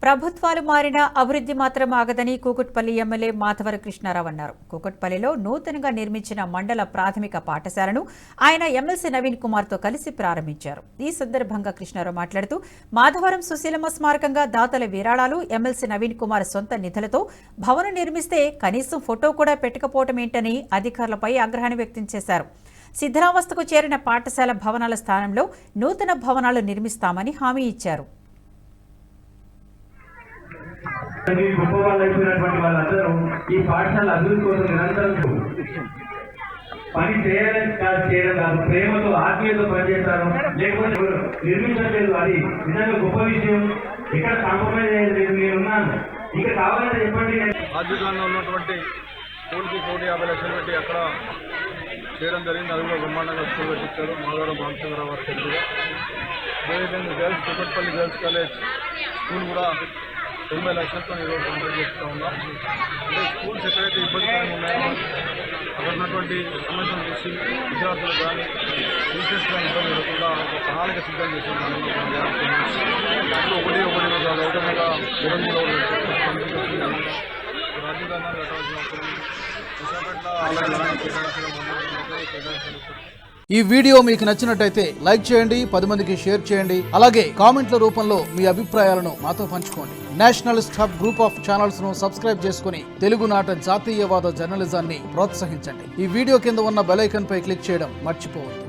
ప్రభుత్వాలు మారినా అభివృద్ధి మాత్రం ఆగదని కూకట్పల్లి ఎమ్మెల్యే మాధవర కృష్ణారావు అన్నారు. కూకట్పల్లిలో నూతనంగా నిర్మించిన మండల ప్రాథమిక పాఠశాలను ఆయన ఎమ్మెల్సీ నవీన్ కుమార్ తో కలిసి ప్రారంభించారు. ఈ సందర్భంగా కృష్ణారావు మాట్లాడుతూ మాధవరం సుశీలమ్మ స్మారకంగా దాతల విరాళాలు ఎమ్మెల్సీ నవీన్ కుమార్ సొంత నిధులతో భవనం నిర్మిస్తే కనీసం ఫోటో కూడా పెట్టకపోవటం ఏంటని అధికారులపై ఆగ్రహాన్ని వ్యక్తం చేశారు. సిద్ధరావస్థకు చేరిన పాఠశాల భవనాల స్థానంలో నూతన భవనాలు నిర్మిస్తామని హామీ ఇచ్చారు. గొప్ప వాళ్ళు అయిపోయినటువంటి వాళ్ళందరూ ఈ పాఠశాల అభివృద్ధి కోసం నిరంతరం పని చేయడం కాదు, ప్రేమతో ఆత్మీయతో పనిచేస్తారు. లేకపోతే నిర్మించలేదు. అది నిజంగా గొప్ప విషయం. ఇక్కడ కాంప్రమైజ్ అయ్యేది లేదు. నేనున్నాను. ఇంకా కావాలంటే చెప్పండి. రాజధానిలో ఉన్నటువంటి స్కూల్కి 150 లక్షలు పెట్టి అక్కడ చేయడం జరిగింది. అది కూడా బ్రహ్మాండంగా స్కూల్ పెట్టించారు. మాధవరం రామచంద్రరావు గారు తెలుగుగా. అదేవిధంగా girls Kukatpally girls college school కూడా 90 లక్షలతో ఈరోజు కంప్లీట్ చేస్తూ ఉన్నాం. అంటే స్కూల్స్ ఎక్కడైతే ఇబ్బందికరంగా ఉన్నాయో అక్కడ ఉన్నటువంటి సమస్యలు చూసి విద్యార్థులు కానీ టీచర్స్ కానీ ఇబ్బంది లేకుండా ఒక ప్రణాళిక సిద్ధం చేసి దాంట్లో ఒకటి గౌతమంగా 2-3 రాజధాని ఈ వీడియో మీకు నచ్చినట్టయితే లైక్ చేయండి, 10 మందికి షేర్ చేయండి. అలాగే కామెంట్ల రూపంలో మీ అభిప్రాయాలను మాతో పంచుకోండి. Nationalist hub group of channels ను సబ్స్క్రైబ్ చేసుకుని తెలుగునాట జాతీయవాద జర్నలిజాన్ని ప్రోత్సహించండి. ఈ వీడియో కింద ఉన్న బెల్ ఐకాన్ పై క్లిక్ చేయడం మర్చిపోవద్దు.